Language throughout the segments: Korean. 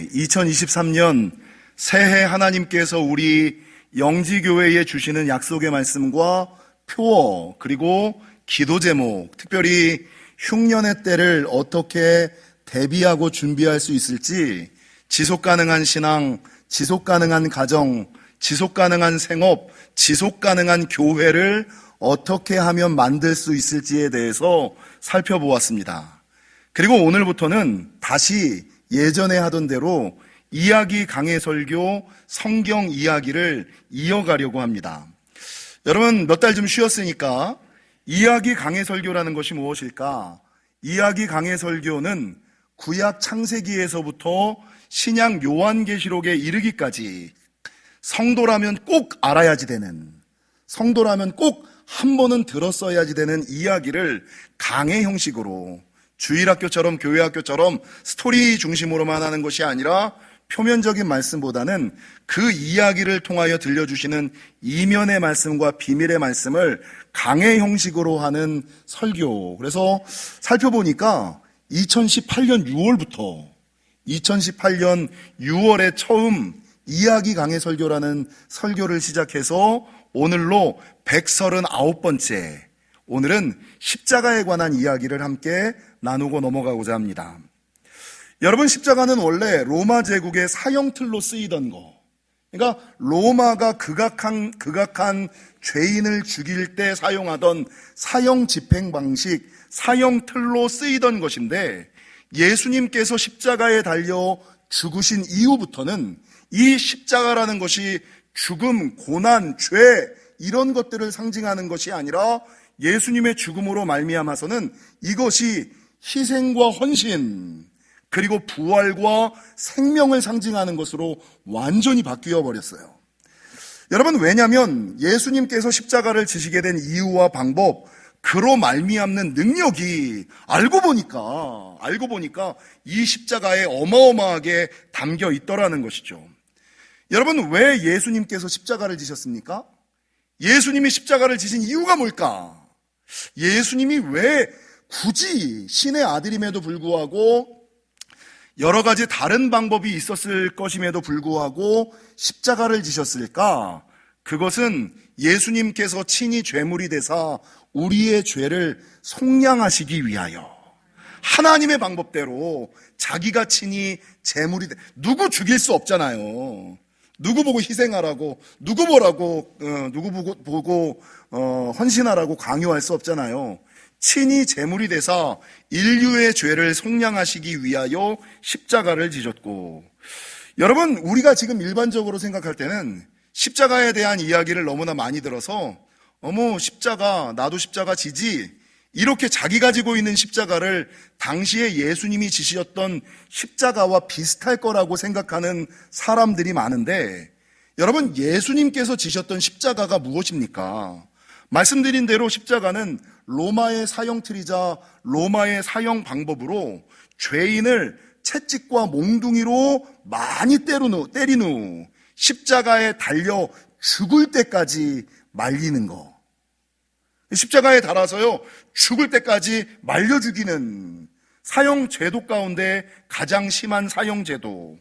우리 2023년 새해 하나님께서 우리 영지교회에 주시는 약속의 말씀과 표어 그리고 기도 제목, 특별히 흉년의 때를 어떻게 대비하고 준비할 수 있을지, 지속가능한 신앙, 지속가능한 가정, 지속가능한 생업, 지속가능한 교회를 어떻게 하면 만들 수 있을지에 대해서 살펴보았습니다. 그리고 오늘부터는 다시 예전에 하던 대로 이야기 강해 설교, 성경 이야기를 이어가려고 합니다. 여러분 몇 달 좀 쉬었으니까 이야기 강해 설교라는 것이 무엇일까? 이야기 강해 설교는 구약 창세기에서부터 신약 요한계시록에 이르기까지 성도라면 꼭 알아야지 되는, 성도라면 꼭 한 번은 들었어야지 되는 이야기를 강해 형식으로, 주일학교처럼 교회학교처럼 스토리 중심으로만 하는 것이 아니라 표면적인 말씀보다는 그 이야기를 통하여 들려주시는 이면의 말씀과 비밀의 말씀을 강해 형식으로 하는 설교. 그래서 살펴보니까 2018년 6월부터 2018년 6월에 처음 이야기 강해 설교라는 설교를 시작해서 오늘로 139번째, 오늘은 십자가에 관한 이야기를 함께 나누고 넘어가고자 합니다. 여러분, 십자가는 원래 로마 제국의 사형틀로 쓰이던 거, 그러니까 로마가 극악한 죄인을 죽일 때 사용하던 사형 집행 방식, 사형틀로 쓰이던 것인데, 예수님께서 십자가에 달려 죽으신 이후부터는 이 십자가라는 것이 죽음, 고난, 죄 이런 것들을 상징하는 것이 아니라 예수님의 죽음으로 말미암아서는 이것이 희생과 헌신 그리고 부활과 생명을 상징하는 것으로 완전히 바뀌어 버렸어요. 여러분, 왜냐하면 예수님께서 십자가를 지시게 된 이유와 방법, 그로 말미암는 능력이 알고 보니까 이 십자가에 어마어마하게 담겨 있더라는 것이죠. 여러분, 왜 예수님께서 십자가를 지셨습니까? 예수님이 십자가를 지신 이유가 뭘까? 예수님이 왜 굳이 신의 아들임에도 불구하고 여러 가지 다른 방법이 있었을 것임에도 불구하고 십자가를 지셨을까? 그것은 예수님께서 친히 죄물이 되사 우리의 죄를 속량하시기 위하여 하나님의 방법대로 자기가 친히 제물이 누구 죽일 수 없잖아요. 누구 보고 희생하라고, 누구 보고 헌신하라고 강요할 수 없잖아요. 친히 제물이 되사 인류의 죄를 속량하시기 위하여 십자가를 지셨고, 여러분, 우리가 지금 일반적으로 생각할 때는 십자가에 대한 이야기를 너무나 많이 들어서 어머, 십자가, 나도 십자가 지지, 이렇게 자기가 지고 있는 십자가를 당시에 예수님이 지셨던 십자가와 비슷할 거라고 생각하는 사람들이 많은데, 여러분, 예수님께서 지셨던 십자가가 무엇입니까? 말씀드린 대로 십자가는 로마의 사형틀이자 로마의 사형 방법으로 죄인을 채찍과 몽둥이로 많이 때린 후 십자가에 달려 죽을 때까지 말리는 거. 십자가에 달아서요, 죽을 때까지 말려 죽이는 사형 제도 가운데 가장 심한 사형 제도.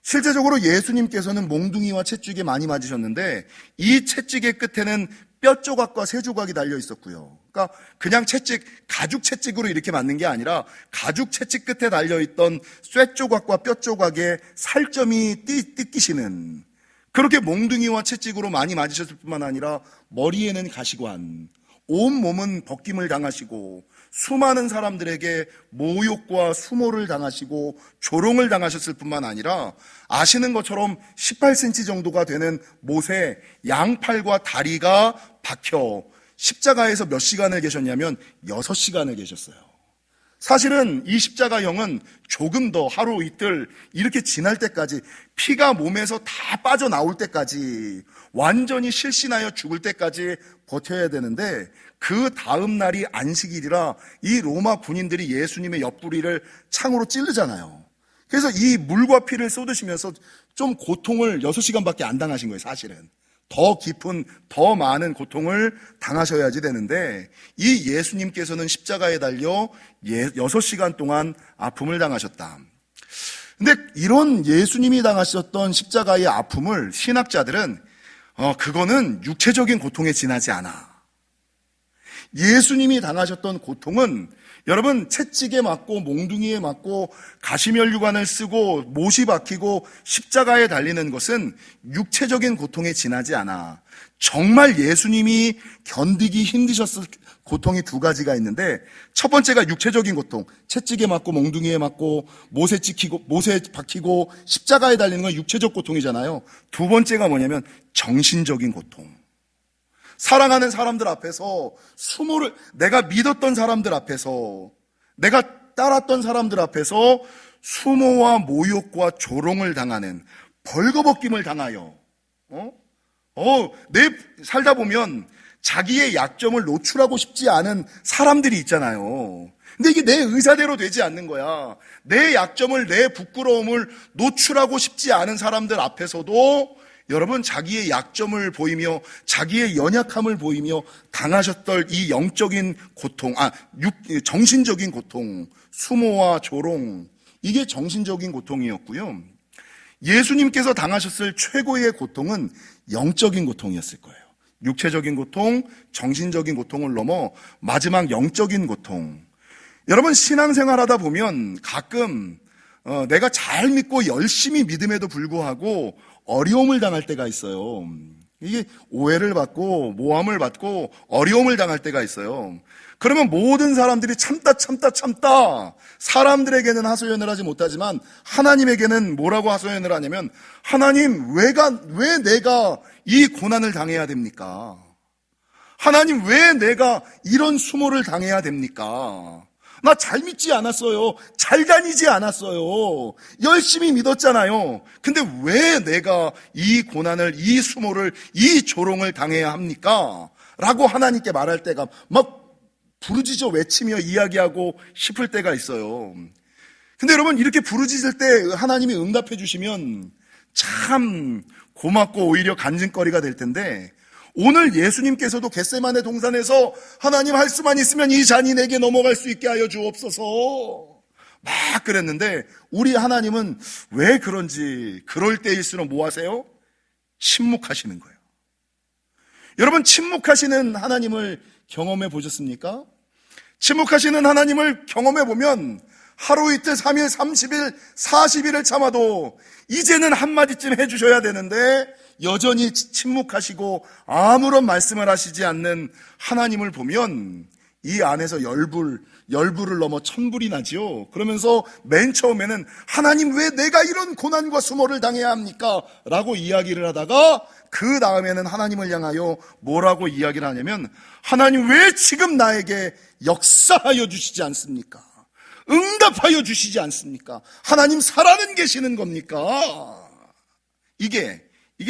실제적으로 예수님께서는 몽둥이와 채찍에 많이 맞으셨는데, 이 채찍의 끝에는 뼈 조각과 새 조각이 달려 있었고요. 그러니까 그냥 채찍, 가죽 채찍으로 이렇게 맞는 게 아니라 가죽 채찍 끝에 달려 있던 쇠 조각과 뼈 조각에 살점이 뜯기시는, 그렇게 몽둥이와 채찍으로 많이 맞으셨을 뿐만 아니라 머리에는 가시관, 온 몸은 벗김을 당하시고 수많은 사람들에게 모욕과 수모를 당하시고 조롱을 당하셨을 뿐만 아니라 아시는 것처럼 18cm 정도가 되는 못에 양팔과 다리가 박혀 십자가에서 몇 시간을 계셨냐면 6시간을 계셨어요. 사실은 이 십자가형은 조금 더 하루 이틀 이렇게 지날 때까지, 피가 몸에서 다 빠져나올 때까지, 완전히 실신하여 죽을 때까지 버텨야 되는데, 그 다음 날이 안식일이라 이 로마 군인들이 예수님의 옆구리를 창으로 찌르잖아요. 그래서 이 물과 피를 쏟으시면서 좀 고통을 6시간밖에 안 당하신 거예요. 사실은 더 깊은, 더 많은 고통을 당하셔야지 되는데, 이 예수님께서는 십자가에 달려 6시간 동안 아픔을 당하셨다. 근데 이런 예수님이 당하셨던 십자가의 아픔을 신학자들은 그거는 육체적인 고통에 지나지 않아. 예수님이 당하셨던 고통은 여러분 채찍에 맞고 몽둥이에 맞고 가시면류관을 쓰고 못이 박히고 십자가에 달리는 것은 육체적인 고통에 지나지 않아. 정말 예수님이 견디기 힘드셨을 고통이 두 가지가 있는데, 첫 번째가 육체적인 고통, 채찍에 맞고 몽둥이에 맞고 못에 박히고 십자가에 달리는 건 육체적 고통이잖아요. 두 번째가 뭐냐면 정신적인 고통. 사랑하는 사람들 앞에서 내가 믿었던 사람들 앞에서, 내가 따랐던 사람들 앞에서 수모와 모욕과 조롱을 당하는, 벌거벗김을 당하여 내 살다 보면 자기의 약점을 노출하고 싶지 않은 사람들이 있잖아요. 근데 이게 내 의사대로 되지 않는 거야. 내 약점을, 내 부끄러움을 노출하고 싶지 않은 사람들 앞에서도 여러분 자기의 약점을 보이며 자기의 연약함을 보이며 당하셨던 이 영적인 고통, 정신적인 고통, 수모와 조롱, 이게 정신적인 고통이었고요. 예수님께서 당하셨을 최고의 고통은 영적인 고통이었을 거예요. 육체적인 고통, 정신적인 고통을 넘어 마지막 영적인 고통. 여러분 신앙생활하다 보면 가끔 내가 잘 믿고 열심히 믿음에도 불구하고 어려움을 당할 때가 있어요. 이게 오해를 받고 모함을 받고 어려움을 당할 때가 있어요. 그러면 모든 사람들이 참다 사람들에게는 하소연을 하지 못하지만 하나님에게는 뭐라고 하소연을 하냐면, 하나님 왜 내가 이 고난을 당해야 됩니까? 하나님 왜 내가 이런 수모를 당해야 됩니까? 나 잘 믿지 않았어요. 잘 다니지 않았어요. 열심히 믿었잖아요. 근데 왜 내가 이 고난을, 이 수모를, 이 조롱을 당해야 합니까? 라고 하나님께 말할 때가 막 부르짖어 외치며 이야기하고 싶을 때가 있어요. 근데 여러분 이렇게 부르짖을 때 하나님이 응답해 주시면 참 고맙고 오히려 간증거리가 될 텐데, 오늘 예수님께서도 겟세마네 동산에서 하나님 할 수만 있으면 이 잔이 내게 넘어갈 수 있게 하여 주옵소서 막 그랬는데, 우리 하나님은 왜 그런지 그럴 때일수록 뭐 하세요? 침묵하시는 거예요. 여러분 침묵하시는 하나님을 경험해 보셨습니까? 침묵하시는 하나님을 경험해 보면 하루 이틀 3일 30일 40일을 참아도 이제는 한마디쯤 해주셔야 되는데 여전히 침묵하시고 아무런 말씀을 하시지 않는 하나님을 보면 이 안에서 열불을 넘어 천불이 나지요. 그러면서 맨 처음에는 하나님 왜 내가 이런 고난과 수모를 당해야 합니까? 라고 이야기를 하다가 그 다음에는 하나님을 향하여 뭐라고 이야기를 하냐면, 하나님 왜 지금 나에게 역사하여 주시지 않습니까? 응답하여 주시지 않습니까? 하나님 살아는 계시는 겁니까? 이게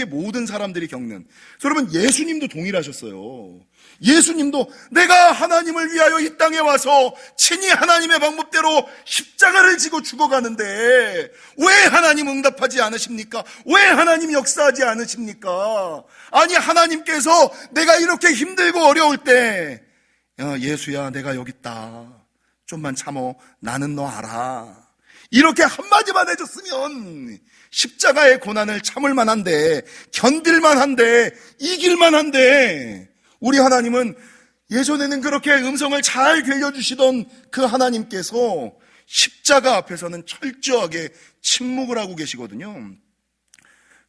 모든 사람들이 겪는. 여러분 예수님도 동일하셨어요. 예수님도 내가 하나님을 위하여 이 땅에 와서 친히 하나님의 방법대로 십자가를 지고 죽어가는데 왜 하나님 응답하지 않으십니까? 왜 하나님 역사하지 않으십니까? 아니 하나님께서 내가 이렇게 힘들고 어려울 때 예수야 내가 여기 있다, 좀만 참어, 나는 너 알아, 이렇게 한마디만 해줬으면 십자가의 고난을 참을 만한데, 견딜 만한데, 이길 만한데, 우리 하나님은 예전에는 그렇게 음성을 잘 들려주시던 그 하나님께서 십자가 앞에서는 철저하게 침묵을 하고 계시거든요.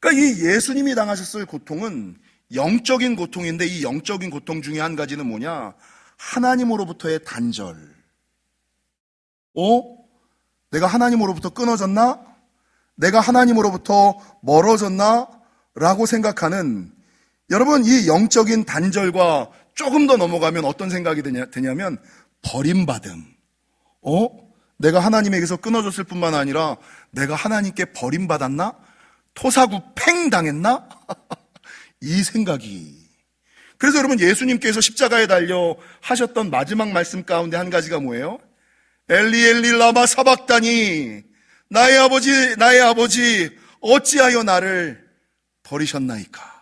그러니까 이 예수님이 당하셨을 고통은 영적인 고통인데, 이 영적인 고통 중에 한 가지는 뭐냐? 하나님으로부터의 단절. 내가 하나님으로부터 끊어졌나? 내가 하나님으로부터 멀어졌나? 라고 생각하는, 여러분 이 영적인 단절과 조금 더 넘어가면 어떤 생각이 드냐면 버림받음. 내가 하나님에게서 끊어졌을 뿐만 아니라 내가 하나님께 버림받았나? 토사구 팽 당했나? 이 생각이. 그래서 여러분 예수님께서 십자가에 달려 하셨던 마지막 말씀 가운데 한 가지가 뭐예요? 엘리 엘리 라마 사박다니, 나의 아버지 어찌하여 나를 버리셨나이까.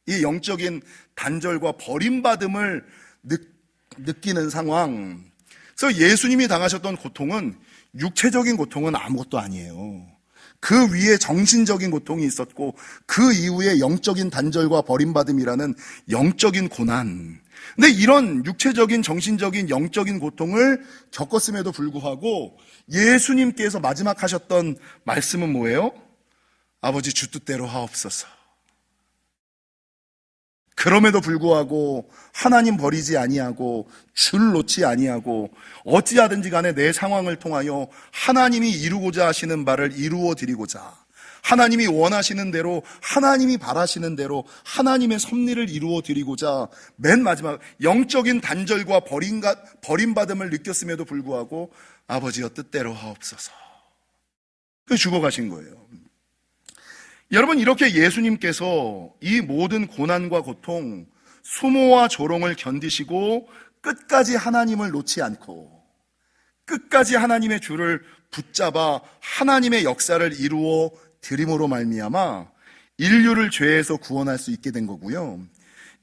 이 영적인 단절과 버림받음을 느끼는 상황. 그래서 예수님이 당하셨던 고통은 육체적인 고통은 아무것도 아니에요. 그 위에 정신적인 고통이 있었고 그 이후에 영적인 단절과 버림받음이라는 영적인 고난. 근데 이런 육체적인, 정신적인, 영적인 고통을 겪었음에도 불구하고 예수님께서 마지막 하셨던 말씀은 뭐예요? 아버지 주 뜻대로 하옵소서. 그럼에도 불구하고 하나님 버리지 아니하고 줄 놓지 아니하고 어찌하든지 간에 내 상황을 통하여 하나님이 이루고자 하시는 바를 이루어 드리고자, 하나님이 원하시는 대로, 하나님이 바라시는 대로 하나님의 섭리를 이루어 드리고자 맨 마지막 영적인 단절과 버림받음을 느꼈음에도 불구하고 아버지여 뜻대로 하옵소서. 그 죽어가신 거예요. 여러분, 이렇게 예수님께서 이 모든 고난과 고통, 수모와 조롱을 견디시고 끝까지 하나님을 놓지 않고 끝까지 하나님의 줄을 붙잡아 하나님의 역사를 이루어 드림으로 말미암아 인류를 죄에서 구원할 수 있게 된 거고요.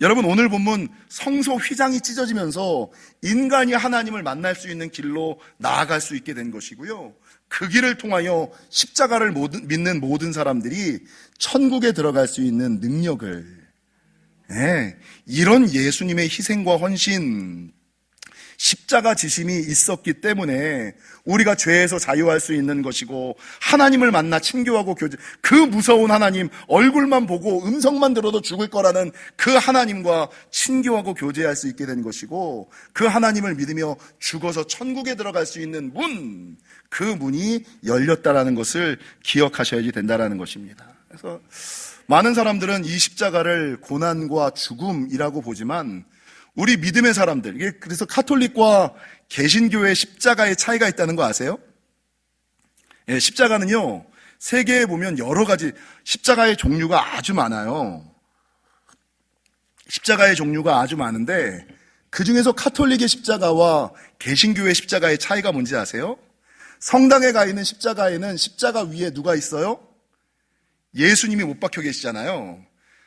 여러분, 오늘 본문 성소 휘장이 찢어지면서 인간이 하나님을 만날 수 있는 길로 나아갈 수 있게 된 것이고요. 그 길을 통하여 십자가를 믿는 모든 사람들이 천국에 들어갈 수 있는 능력을, 이런 예수님의 희생과 헌신, 십자가 지심이 있었기 때문에 우리가 죄에서 자유할 수 있는 것이고, 하나님을 만나 친교하고 교제, 그 무서운 하나님, 얼굴만 보고 음성만 들어도 죽을 거라는 그 하나님과 친교하고 교제할 수 있게 된 것이고, 그 하나님을 믿으며 죽어서 천국에 들어갈 수 있는 문, 그 문이 열렸다라는 것을 기억하셔야지 된다라는 것입니다. 그래서 많은 사람들은 이 십자가를 고난과 죽음이라고 보지만 우리 믿음의 사람들, 이게 그래서 카톨릭과 개신교의 십자가의 차이가 있다는 거 아세요? 예, 십자가는요, 세계에 보면 여러 가지 십자가의 종류가 아주 많아요. 십자가의 종류가 아주 많은데 그 중에서 카톨릭의 십자가와 개신교의 십자가의 차이가 뭔지 아세요? 성당에 가 있는 십자가에는 십자가 위에 누가 있어요? 예수님이 못 박혀 계시잖아요.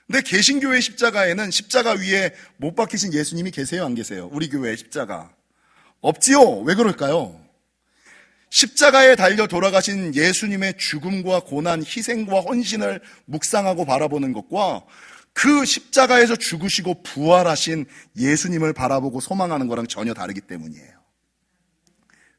근데 개신교의 십자가에는 십자가 위에 못 박히신 예수님이 계세요, 안 계세요? 우리 교회의 십자가. 없지요? 왜 그럴까요? 십자가에 달려 돌아가신 예수님의 죽음과 고난, 희생과 헌신을 묵상하고 바라보는 것과 그 십자가에서 죽으시고 부활하신 예수님을 바라보고 소망하는 거랑 전혀 다르기 때문이에요.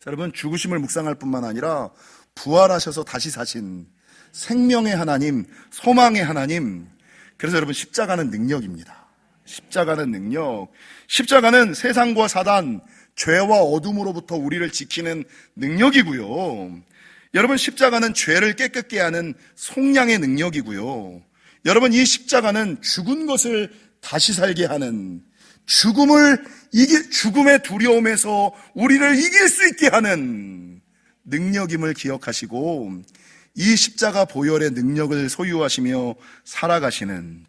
여러분, 죽으심을 묵상할 뿐만 아니라 부활하셔서 다시 사신 생명의 하나님, 소망의 하나님. 그래서 여러분, 십자가는 능력입니다. 십자가는 능력. 십자가는 세상과 사단, 죄와 어둠으로부터 우리를 지키는 능력이고요. 여러분, 십자가는 죄를 깨끗게 하는 속량의 능력이고요. 여러분, 이 십자가는 죽은 것을 다시 살게 하는, 죽음의 두려움에서 우리를 이길 수 있게 하는 능력임을 기억하시고 이 십자가 보혈의 능력을 소유하시며 살아가시는.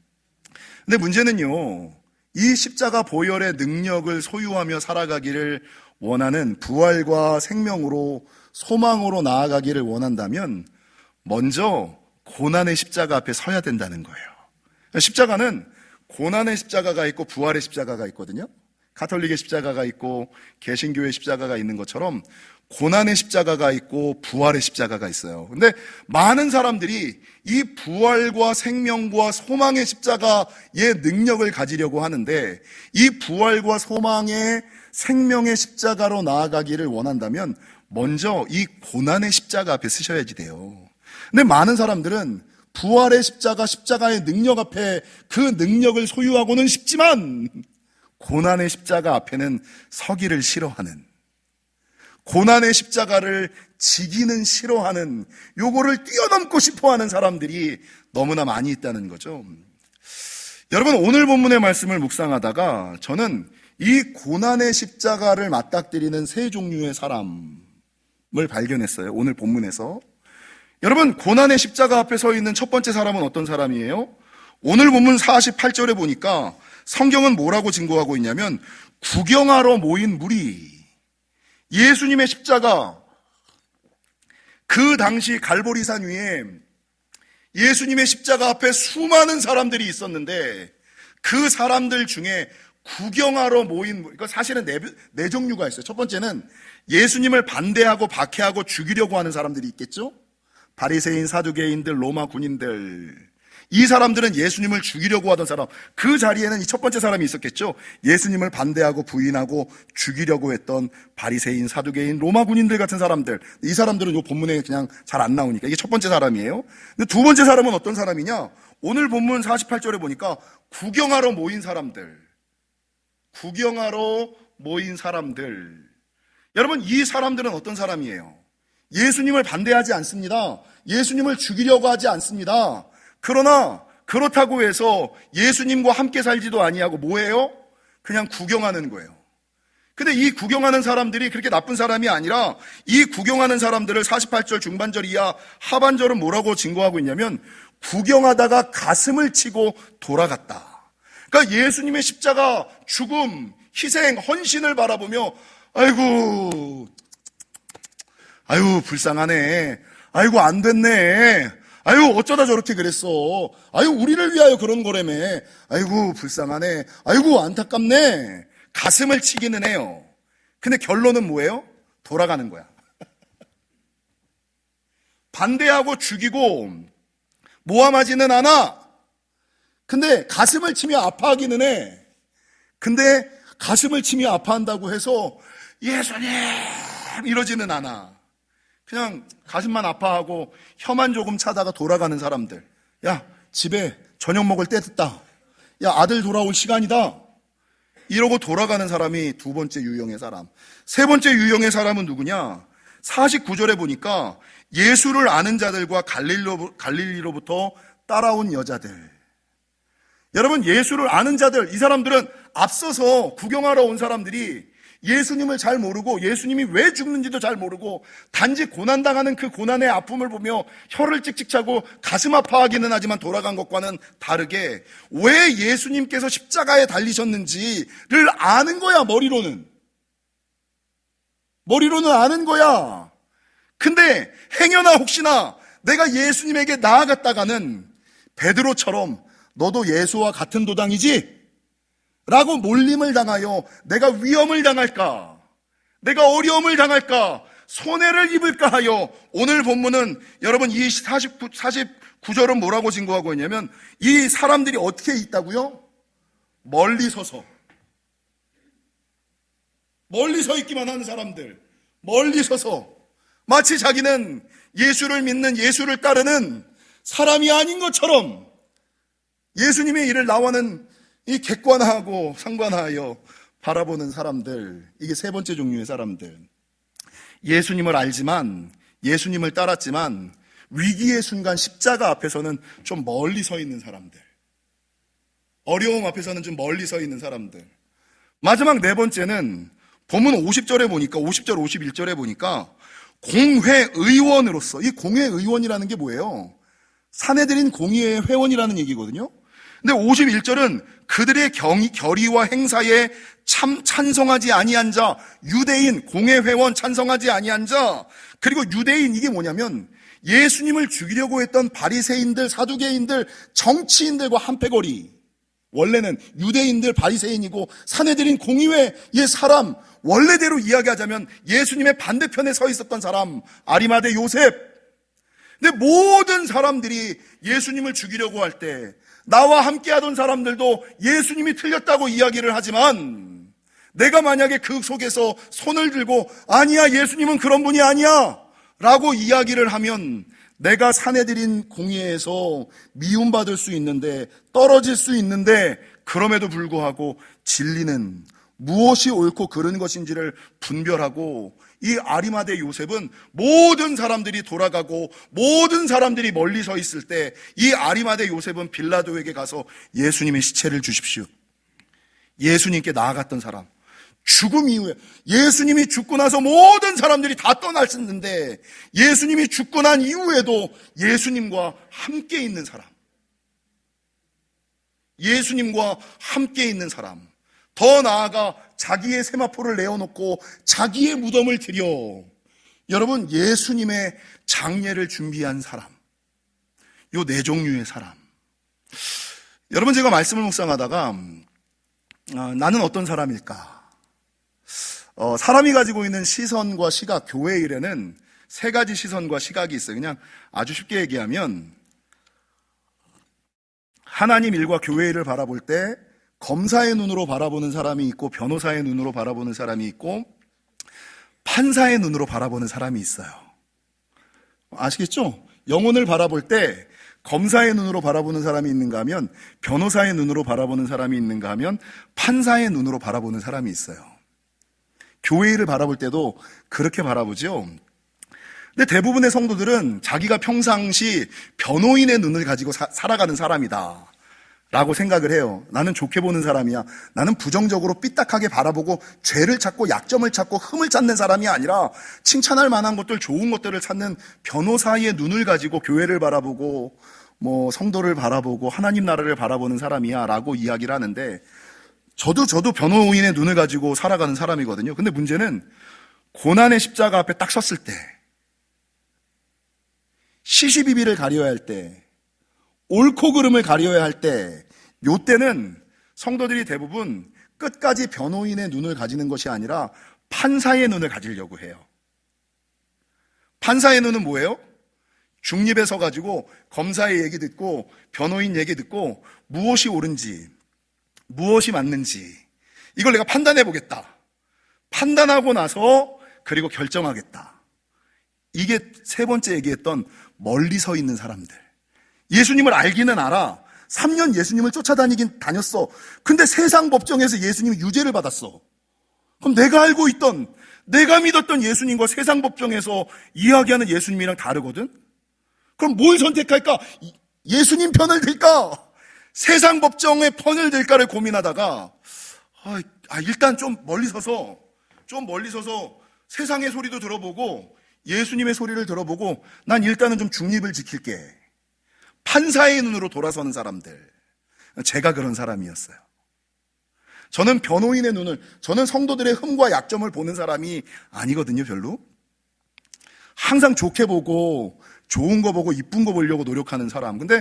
근데 문제는요, 이 십자가 보혈의 능력을 소유하며 살아가기를 원하는, 부활과 생명으로 소망으로 나아가기를 원한다면 먼저 고난의 십자가 앞에 서야 된다는 거예요. 십자가는 고난의 십자가가 있고 부활의 십자가가 있거든요. 가톨릭의 십자가가 있고 개신교의 십자가가 있는 것처럼 고난의 십자가가 있고 부활의 십자가가 있어요. 근데 많은 사람들이 이 부활과 생명과 소망의 십자가의 능력을 가지려고 하는데, 이 부활과 소망의 생명의 십자가로 나아가기를 원한다면 먼저 이 고난의 십자가 앞에 서셔야지 돼요. 근데 많은 사람들은 부활의 십자가, 십자가의 능력 앞에 그 능력을 소유하고는 싶지만 고난의 십자가 앞에는 서기를 싫어하는, 고난의 십자가를 지기는 싫어하는, 요거를 뛰어넘고 싶어하는 사람들이 너무나 많이 있다는 거죠. 여러분, 오늘 본문의 말씀을 묵상하다가 저는 이 고난의 십자가를 맞닥뜨리는 세 종류의 사람을 발견했어요. 오늘 본문에서. 여러분, 고난의 십자가 앞에 서 있는 첫 번째 사람은 어떤 사람이에요? 오늘 본문 48절에 보니까 성경은 뭐라고 증거하고 있냐면, 구경하러 모인 무리, 예수님의 십자가, 그 당시 갈보리산 위에 예수님의 십자가 앞에 수많은 사람들이 있었는데 그 사람들 중에 구경하러 모인, 그러니까 사실은 네 종류가 있어요. 첫 번째는 예수님을 반대하고 박해하고 죽이려고 하는 사람들이 있겠죠. 바리새인, 사두개인들, 로마 군인들. 이 사람들은 예수님을 죽이려고 하던 사람, 그 자리에는 이 첫 번째 사람이 있었겠죠. 예수님을 반대하고 부인하고 죽이려고 했던 바리새인, 사두개인, 로마 군인들 같은 사람들. 이 사람들은 이 본문에 그냥 잘 안 나오니까 이게 첫 번째 사람이에요. 근데 두 번째 사람은 어떤 사람이냐? 오늘 본문 48절에 보니까 구경하러 모인 사람들. 구경하러 모인 사람들. 여러분, 이 사람들은 어떤 사람이에요? 예수님을 반대하지 않습니다. 예수님을 죽이려고 하지 않습니다. 그러나 그렇다고 해서 예수님과 함께 살지도 아니하고 뭐예요? 그냥 구경하는 거예요. 근데 이 구경하는 사람들이 그렇게 나쁜 사람이 아니라 이 구경하는 사람들을 48절 중반절 이하 하반절은 뭐라고 증거하고 있냐면 구경하다가 가슴을 치고 돌아갔다. 그러니까 예수님의 십자가, 죽음, 희생, 헌신을 바라보며 아이고 불쌍하네. 아이고 안 됐네. 아유 어쩌다 저렇게 그랬어. 아유 우리를 위하여 그런 거라며. 아이고 불쌍하네. 아이고 안타깝네. 가슴을 치기는 해요. 근데 결론은 뭐예요? 돌아가는 거야. 반대하고 죽이고 모함하지는 않아. 근데 가슴을 치며 아파하기는 해. 근데 가슴을 치며 아파한다고 해서 예수님 이러지는 않아. 그냥 가슴만 아파하고 혀만 조금 차다가 돌아가는 사람들. 야, 집에 저녁 먹을 때 됐다. 야, 아들 돌아올 시간이다. 이러고 돌아가는 사람이 두 번째 유형의 사람. 세 번째 유형의 사람은 누구냐? 49절에 보니까 예수를 아는 자들과 갈릴리로부터 따라온 여자들. 여러분, 예수를 아는 자들, 이 사람들은 앞서서 구경하러 온 사람들이 예수님을 잘 모르고 예수님이 왜 죽는지도 잘 모르고 단지 고난당하는 그 고난의 아픔을 보며 혀를 찍찍 차고 가슴 아파하기는 하지만 돌아간 것과는 다르게 왜 예수님께서 십자가에 달리셨는지를 아는 거야. 머리로는 아는 거야. 근데 행여나 혹시나 내가 예수님에게 나아갔다가는 베드로처럼 너도 예수와 같은 도당이지? 라고 몰림을 당하여 내가 위험을 당할까? 내가 어려움을 당할까? 손해를 입을까 하여 오늘 본문은 여러분 이 49절은 뭐라고 증거하고 있냐면 이 사람들이 어떻게 있다고요? 멀리 서 있기만 하는 사람들. 멀리 서서 마치 자기는 예수를 믿는 예수를 따르는 사람이 아닌 것처럼 예수님의 일을 나와는 이 객관화하고 상관하여 바라보는 사람들. 이게 세 번째 종류의 사람들. 예수님을 알지만 예수님을 따랐지만 위기의 순간 십자가 앞에서는 좀 멀리 서 있는 사람들. 어려움 앞에서는 좀 멀리 서 있는 사람들. 마지막 네 번째는 본문 50절에 보니까 50절 51절에 보니까 공회의원으로서, 이 공회의원이라는 게 뭐예요? 사내들인 공의회 회원이라는 얘기거든요. 근데 51절은 그들의 결의와 행사에 참 찬성하지 아니한 자, 유대인, 공회회원 찬성하지 아니한 자, 그리고 유대인 이게 뭐냐면 예수님을 죽이려고 했던 바리새인들, 사두개인들, 정치인들과 한패거리. 원래는 유대인들, 바리새인이고 사내들인 공의회의 사람, 원래대로 이야기하자면 예수님의 반대편에 서 있었던 사람, 아리마대 요셉. 근데 모든 사람들이 예수님을 죽이려고 할 때 나와 함께 하던 사람들도 예수님이 틀렸다고 이야기를 하지만 내가 만약에 그 속에서 손을 들고 아니야 예수님은 그런 분이 아니야 라고 이야기를 하면 내가 사내들인 공의회에서 미움받을 수 있는데 떨어질 수 있는데 그럼에도 불구하고 진리는 무엇이 옳고 그른 것인지를 분별하고 이 아리마대 요셉은 모든 사람들이 돌아가고 모든 사람들이 멀리 서 있을 때 이 아리마대 요셉은 빌라도에게 가서 예수님의 시체를 주십시오. 예수님께 나아갔던 사람. 죽음 이후에 예수님이 죽고 나서 모든 사람들이 다 떠났었는데 예수님이 죽고 난 이후에도 예수님과 함께 있는 사람. 예수님과 함께 있는 사람. 더 나아가 자기의 세마포를 내어놓고 자기의 무덤을 들여 여러분 예수님의 장례를 준비한 사람. 요 네 종류의 사람. 여러분 제가 말씀을 묵상하다가 나는 어떤 사람일까? 사람이 가지고 있는 시선과 시각, 교회 일에는 세 가지 시선과 시각이 있어요. 그냥 아주 쉽게 얘기하면 하나님 일과 교회 일을 바라볼 때 검사의 눈으로 바라보는 사람이 있고, 변호사의 눈으로 바라보는 사람이 있고, 판사의 눈으로 바라보는 사람이 있어요. 아시겠죠? 영혼을 바라볼 때 검사의 눈으로 바라보는 사람이 있는가 하면, 변호사의 눈으로 바라보는 사람이 있는가 하면, 판사의 눈으로 바라보는 사람이 있어요. 교회 일을 바라볼 때도 그렇게 바라보죠. 근데 대부분의 성도들은 자기가 평상시 변호인의 눈을 가지고 살아가는 사람이다 라고 생각을 해요. 나는 좋게 보는 사람이야. 나는 부정적으로 삐딱하게 바라보고 죄를 찾고 약점을 찾고 흠을 찾는 사람이 아니라 칭찬할 만한 것들, 좋은 것들을 찾는 변호사의 눈을 가지고 교회를 바라보고 성도를 바라보고 하나님 나라를 바라보는 사람이야 라고 이야기를 하는데, 저도 변호인의 눈을 가지고 살아가는 사람이거든요. 근데 문제는 고난의 십자가 앞에 딱 섰을 때, 시시비비를 가려야 할 때, 옳고 그름을 가려야 할 때, 요때는 성도들이 대부분 끝까지 변호인의 눈을 가지는 것이 아니라 판사의 눈을 가지려고 해요. 판사의 눈은 뭐예요? 중립에 서가지고 검사의 얘기 듣고 변호인 얘기 듣고 무엇이 옳은지, 무엇이 맞는지 이걸 내가 판단해 보겠다. 판단하고 나서 그리고 결정하겠다. 이게 세 번째 얘기했던 멀리 서 있는 사람들. 예수님을 알기는 알아. 3년 예수님을 쫓아다니긴 다녔어. 근데 세상 법정에서 예수님이 유죄를 받았어. 그럼 내가 알고 있던, 내가 믿었던 예수님과 세상 법정에서 이야기하는 예수님이랑 다르거든? 그럼 뭘 선택할까? 예수님 편을 들까? 세상 법정의 편을 들까를 고민하다가 일단 좀 멀리 서서 세상의 소리도 들어보고 예수님의 소리를 들어보고 난 일단은 좀 중립을 지킬게. 판사의 눈으로 돌아서는 사람들. 제가 그런 사람이었어요. 저는 변호인의 눈을, 저는 성도들의 흠과 약점을 보는 사람이 아니거든요, 별로. 항상 좋게 보고 좋은 거 보고 이쁜 거 보려고 노력하는 사람. 근데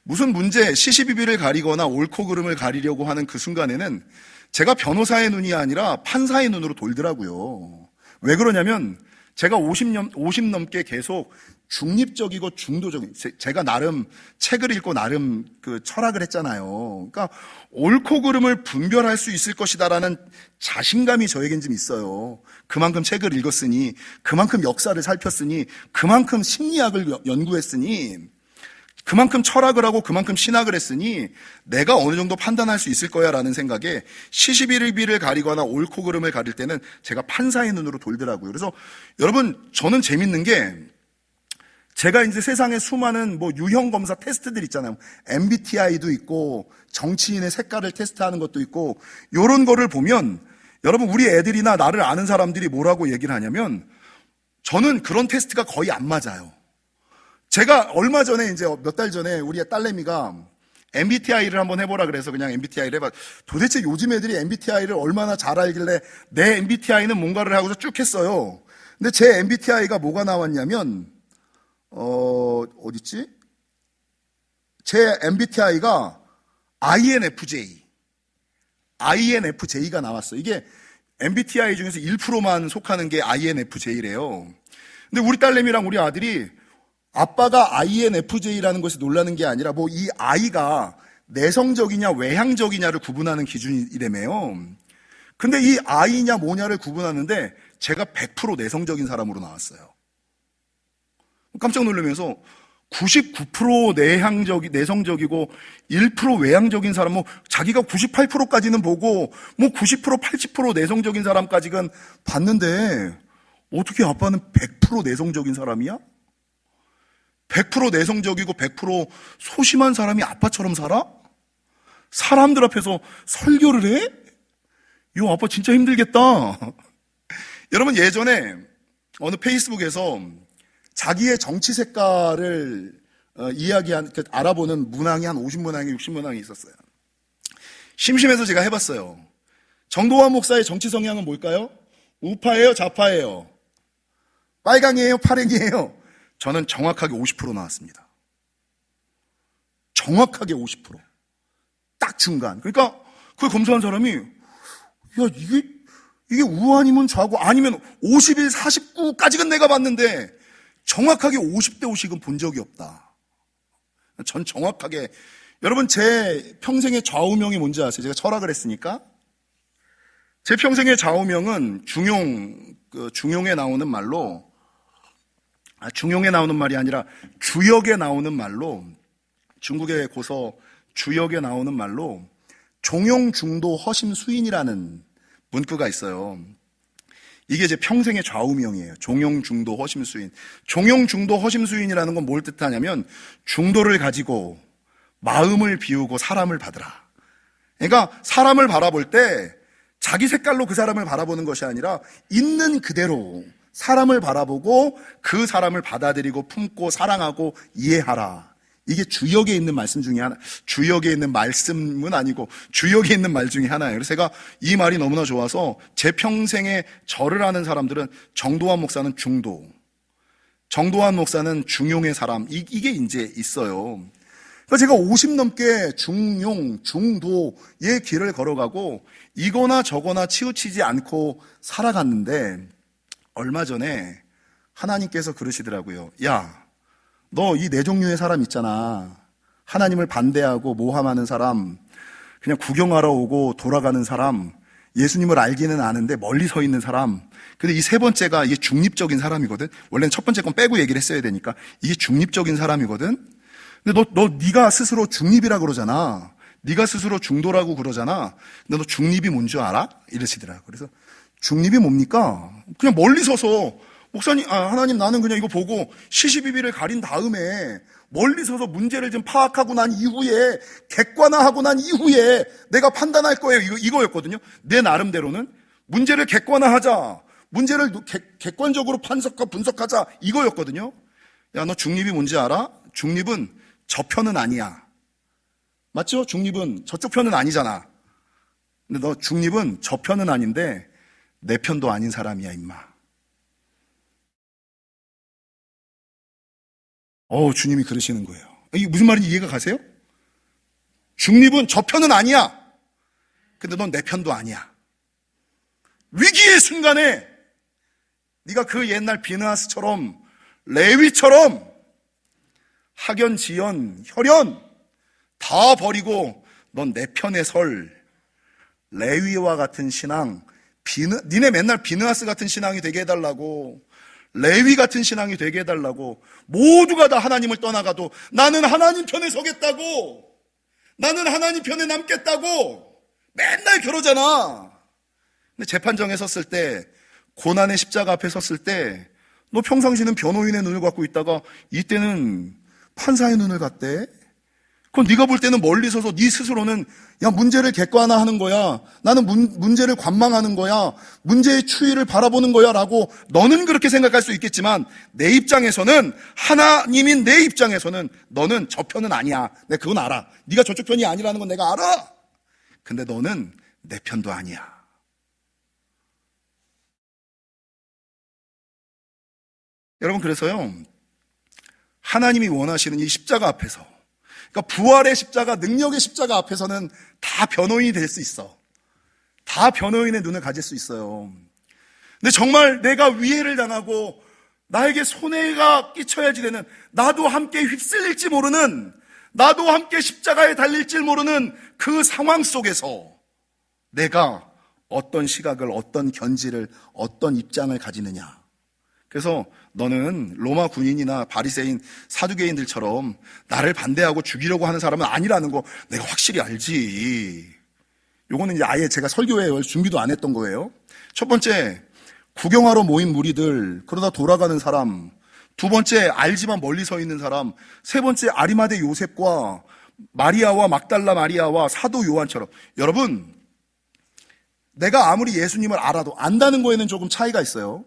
무슨 문제, 시시비비를 가리거나 옳고 그름을 가리려고 하는 그 순간에는 제가 변호사의 눈이 아니라 판사의 눈으로 돌더라고요. 왜 그러냐면 제가 50 넘게 계속 중립적이고 중도적인, 제가 나름 책을 읽고 나름 그 철학을 했잖아요. 그러니까 옳고 그름을 분별할 수 있을 것이다라는 자신감이 저에겐 좀 있어요. 그만큼 책을 읽었으니, 그만큼 역사를 살폈으니, 그만큼 심리학을 연구했으니, 그만큼 철학을 하고 그만큼 신학을 했으니 내가 어느 정도 판단할 수 있을 거야 라는 생각에 시시비비를 가리거나 옳고 그름을 가릴 때는 제가 판사의 눈으로 돌더라고요. 그래서 여러분, 저는 재밌는 게 제가 이제 세상에 수많은 유형 검사 테스트들 있잖아요. MBTI도 있고 정치인의 색깔을 테스트하는 것도 있고, 이런 거를 보면 여러분, 우리 애들이나 나를 아는 사람들이 뭐라고 얘기를 하냐면 저는 그런 테스트가 거의 안 맞아요. 제가 얼마 전에 이제 몇 달 전에 우리 딸내미가 MBTI를 한번 해보라 그래서 그냥 MBTI를 해봐. 도대체 요즘 애들이 MBTI를 얼마나 잘 알길래 내 MBTI는 뭔가를 하고서 쭉 했어요. 근데 제 MBTI가 뭐가 나왔냐면 어딨지? 제 MBTI가 INFJ가 나왔어요. 이게 MBTI 중에서 1%만 속하는 게 INFJ래요. 근데 우리 딸내미랑 우리 아들이 아빠가 INFJ라는 것에 놀라는 게 아니라 이 I가 내성적이냐 외향적이냐를 구분하는 기준이라며요. 근데 이 I냐 뭐냐를 구분하는데 제가 100% 내성적인 사람으로 나왔어요. 깜짝 놀라면서 99% 내성적이고 1% 외향적인 사람, 자기가 98%까지는 보고 90% 80% 내성적인 사람까지는 봤는데 어떻게 아빠는 100% 내성적인 사람이야? 100% 내성적이고 100% 소심한 사람이 아빠처럼 살아? 사람들 앞에서 설교를 해? 이거 아빠 진짜 힘들겠다. 여러분, 예전에 어느 페이스북에서 자기의 정치 색깔을 알아보는 문항이 한 50문항이 60문항이 있었어요. 심심해서 제가 해봤어요. 정도환 목사의 정치 성향은 뭘까요? 우파예요? 좌파예요? 빨강이에요? 파랭이에요? 저는 정확하게 50% 나왔습니다. 정확하게 50%. 딱 중간. 그러니까 그걸 검사한 사람이, 야, 이게 우아니면 좌고 아니면 51, 49까지는 내가 봤는데 정확하게 50대 50은 본 적이 없다. 전 정확하게, 여러분 제 평생의 좌우명이 뭔지 아세요? 제가 철학을 했으니까. 제 평생의 좌우명은 중용에 나오는 말로, 중용에 나오는 말이 아니라 주역에 나오는 말로, 중국의 고서 주역에 나오는 말로 종용중도 허심수인이라는 문구가 있어요. 이게 제 평생의 좌우명이에요. 종용중도 허심수인. 종용중도 허심수인이라는 건 뭘 뜻하냐면 중도를 가지고 마음을 비우고 사람을 받으라. 그러니까 사람을 바라볼 때 자기 색깔로 그 사람을 바라보는 것이 아니라 있는 그대로 사람을 바라보고 그 사람을 받아들이고 품고 사랑하고 이해하라. 이게 주역에 있는 말씀 중에 하나, 주역에 있는 말씀은 아니고 주역에 있는 말 중에 하나예요. 그래서 제가 이 말이 너무나 좋아서 제 평생에 절을 하는 사람들은 정도환 목사는 중도, 정도환 목사는 중용의 사람, 이게 이제 있어요. 그러니까 제가 50 넘게 중용, 중도의 길을 걸어가고 이거나 저거나 치우치지 않고 살아갔는데 얼마 전에 하나님께서 그러시더라고요. 야, 너 이 네 종류의 사람 있잖아. 하나님을 반대하고 모함하는 사람, 그냥 구경하러 오고 돌아가는 사람, 예수님을 알기는 아는데 멀리 서 있는 사람. 근데 이 세 번째가 이게 중립적인 사람이거든. 원래는 첫 번째 건 빼고 얘기를 했어야 되니까 이게 중립적인 사람이거든. 근데 네가 스스로 중립이라 그러잖아. 네가 스스로 중도라고 그러잖아. 근데 너 중립이 뭔 줄 알아? 이러시더라고. 그래서 중립이 뭡니까? 그냥 멀리 서서 목사님, 하나님 나는 그냥 이거 보고 시시비비를 가린 다음에 멀리 서서 문제를 좀 파악하고 난 이후에 객관화하고 난 이후에 내가 판단할 거예요. 이거였거든요. 내 나름대로는 문제를 객관화하자. 문제를 객관적으로 분석하자. 이거였거든요. 야, 너 중립이 뭔지 알아? 중립은 저 편은 아니야. 맞죠? 중립은 저쪽 편은 아니잖아. 근데 너 중립은 저 편은 아닌데 내 편도 아닌 사람이야, 임마. 주님이 그러시는 거예요. 이게 무슨 말인지 이해가 가세요? 중립은 저 편은 아니야. 근데 넌 내 편도 아니야. 위기의 순간에 네가 그 옛날 비느하스처럼 레위처럼 학연, 지연, 혈연 다 버리고 넌 내 편에 설 레위와 같은 신앙, 니네 맨날 비느하스 같은 신앙이 되게 해달라고, 레위 같은 신앙이 되게 해달라고, 모두가 다 하나님을 떠나가도 나는 하나님 편에 서겠다고, 나는 하나님 편에 남겠다고 맨날 그러잖아. 근데 재판정에 섰을 때, 고난의 십자가 앞에 섰을 때 너 평상시는 변호인의 눈을 갖고 있다가 이때는 판사의 눈을 갖대. 그럼 네가 볼 때는 멀리 서서 네 스스로는 야, 문제를 객관화하는 거야. 나는 문제를 관망하는 거야. 문제의 추이를 바라보는 거야 라고 너는 그렇게 생각할 수 있겠지만 내 입장에서는, 하나님인 내 입장에서는 너는 저 편은 아니야. 내가 그건 알아. 네가 저쪽 편이 아니라는 건 내가 알아. 근데 너는 내 편도 아니야. 여러분, 그래서요, 하나님이 원하시는 이 십자가 앞에서, 그러니까 부활의 십자가, 능력의 십자가 앞에서는 다 변호인이 될 수 있어. 다 변호인의 눈을 가질 수 있어요. 근데 정말 내가 위해를 당하고 나에게 손해가 끼쳐야지 되는, 나도 함께 휩쓸릴지 모르는, 나도 함께 십자가에 달릴지 모르는 그 상황 속에서 내가 어떤 시각을, 어떤 견지를, 어떤 입장을 가지느냐. 그래서 너는 로마 군인이나 바리새인, 사두개인들처럼 나를 반대하고 죽이려고 하는 사람은 아니라는 거 내가 확실히 알지. 요거는 이제 아예 제가 설교에 준비도 안 했던 거예요. 첫 번째, 구경하러 모인 무리들, 그러다 돌아가는 사람. 두 번째, 알지만 멀리 서 있는 사람. 세 번째, 아리마대 요셉과 마리아와 막달라 마리아와 사도 요한처럼. 여러분, 내가 아무리 예수님을 알아도 안다는 거에는 조금 차이가 있어요.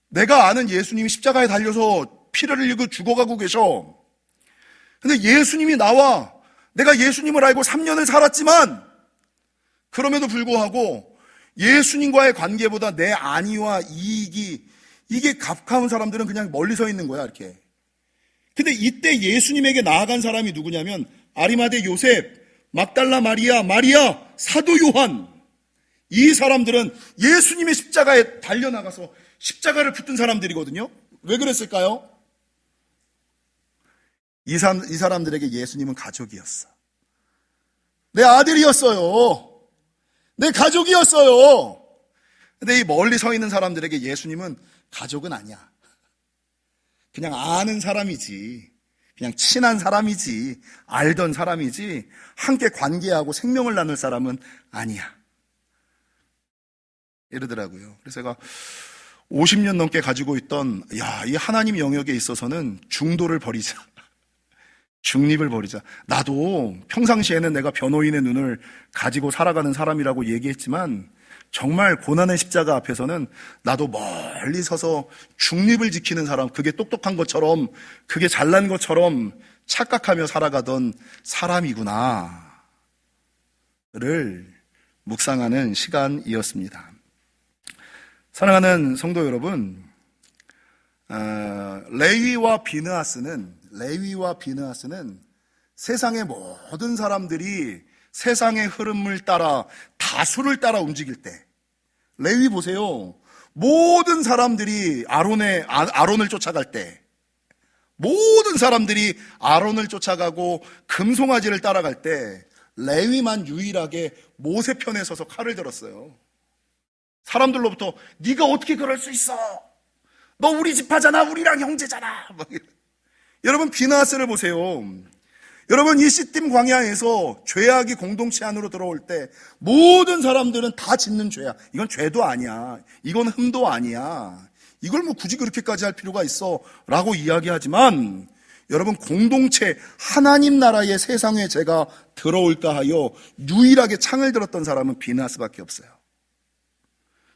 내가 아는 예수님이 십자가에 달려서 피를 흘리고 죽어가고 계셔. 근데 예수님이 나와, 내가 예수님을 알고 3년을 살았지만 그럼에도 불구하고 예수님과의 관계보다 내 안위와 이익이, 이게 가까운 사람들은 그냥 멀리 서 있는 거야, 이렇게. 근데 이때 예수님에게 나아간 사람이 누구냐면 아리마대 요셉, 막달라 마리아, 사도 요한, 이 사람들은 예수님의 십자가에 달려나가서 십자가를 붙든 사람들이거든요. 왜 그랬을까요? 이 사람들에게 예수님은 가족이었어. 내 아들이었어요. 내 가족이었어요. 근데 이 멀리 서 있는 사람들에게 예수님은 가족은 아니야. 그냥 아는 사람이지. 그냥 친한 사람이지. 알던 사람이지. 함께 관계하고 생명을 나눌 사람은 아니야. 이러더라고요. 그래서 제가 50년 넘게 가지고 있던, 이 하나님 영역에 있어서는 중도를 버리자. 중립을 버리자. 나도 평상시에는 내가 변호인의 눈을 가지고 살아가는 사람이라고 얘기했지만 정말 고난의 십자가 앞에서는 나도 멀리 서서 중립을 지키는 사람, 그게 똑똑한 것처럼, 그게 잘난 것처럼 착각하며 살아가던 사람이구나를 묵상하는 시간이었습니다. 사랑하는 성도 여러분, 레위와 비느하스는 세상의 모든 사람들이 세상의 흐름을 따라 다수를 따라 움직일 때, 레위 보세요. 모든 사람들이 아론을 쫓아갈 때, 모든 사람들이 아론을 쫓아가고 금송아지를 따라갈 때 레위만 유일하게 모세 편에 서서 칼을 들었어요. 사람들로부터 네가 어떻게 그럴 수 있어? 너 우리 집하잖아. 우리랑 형제잖아. 여러분, 비느하스를 보세요. 여러분, 이 시딤 광야에서 죄악이 공동체 안으로 들어올 때 모든 사람들은 다 짓는 죄야. 이건 죄도 아니야. 이건 흠도 아니야. 이걸 뭐 굳이 그렇게까지 할 필요가 있어? 라고 이야기하지만 여러분, 공동체 하나님 나라의 세상에 죄가 들어올까 하여 유일하게 창을 들었던 사람은 비느하스밖에 없어요.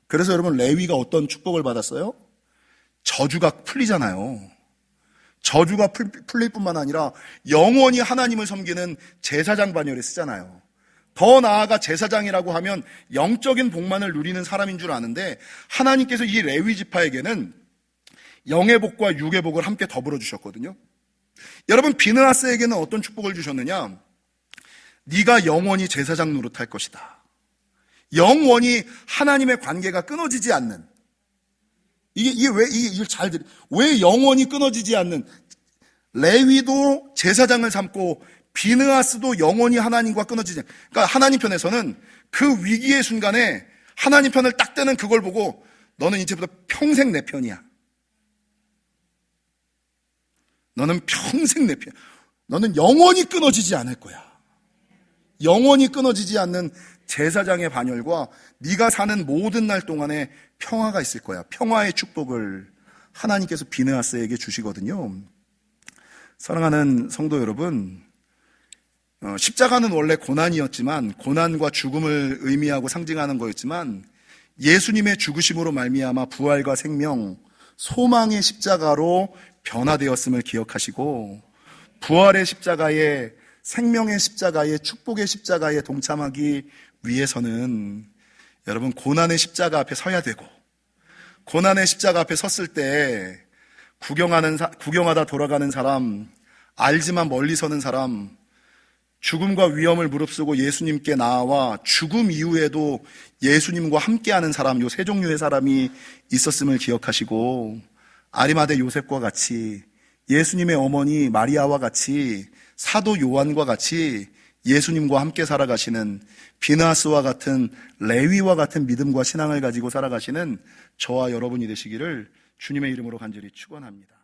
그래서 여러분, 레위가 어떤 축복을 받았어요? 저주가 풀리잖아요. 저주가 풀릴 뿐만 아니라 영원히 하나님을 섬기는 제사장 반열에 쓰잖아요. 더 나아가 제사장이라고 하면 영적인 복만을 누리는 사람인 줄 아는데 하나님께서 이 레위 지파에게는 영의 복과 육의 복을 함께 더불어 주셨거든요. 여러분, 비느하스에게는 어떤 축복을 주셨느냐? 네가 영원히 제사장 노릇할 것이다. 영원히 하나님의 관계가 끊어지지 않는, 왜 영원히 끊어지지 않는, 레위도 제사장을 삼고 비느하스도 영원히 하나님과 끊어지지 않는, 그러니까 하나님 편에서는 그 위기의 순간에 하나님 편을 딱 뜨는 그걸 보고 너는 이제부터 평생 내 편이야. 너는 평생 내 편. 너는 영원히 끊어지지 않을 거야. 영원히 끊어지지 않는 제사장의 반열과 네가 사는 모든 날 동안에 평화가 있을 거야. 평화의 축복을 하나님께서 비느하스에게 주시거든요. 사랑하는 성도 여러분, 십자가는 원래 고난이었지만, 고난과 죽음을 의미하고 상징하는 거였지만 예수님의 죽으심으로 말미암아 부활과 생명, 소망의 십자가로 변화되었음을 기억하시고, 부활의 십자가에, 생명의 십자가에, 축복의 십자가에 동참하기 위해서는 여러분, 고난의 십자가 앞에 서야 되고, 고난의 십자가 앞에 섰을 때 구경하다 돌아가는 사람, 알지만 멀리 서는 사람, 죽음과 위험을 무릅쓰고 예수님께 나아와 죽음 이후에도 예수님과 함께하는 사람, 요 세 종류의 사람이 있었음을 기억하시고, 아리마대 요셉과 같이, 예수님의 어머니 마리아와 같이, 사도 요한과 같이 예수님과 함께 살아가시는, 비느하스와 같은, 레위와 같은 믿음과 신앙을 가지고 살아가시는 저와 여러분이 되시기를 주님의 이름으로 간절히 축원합니다.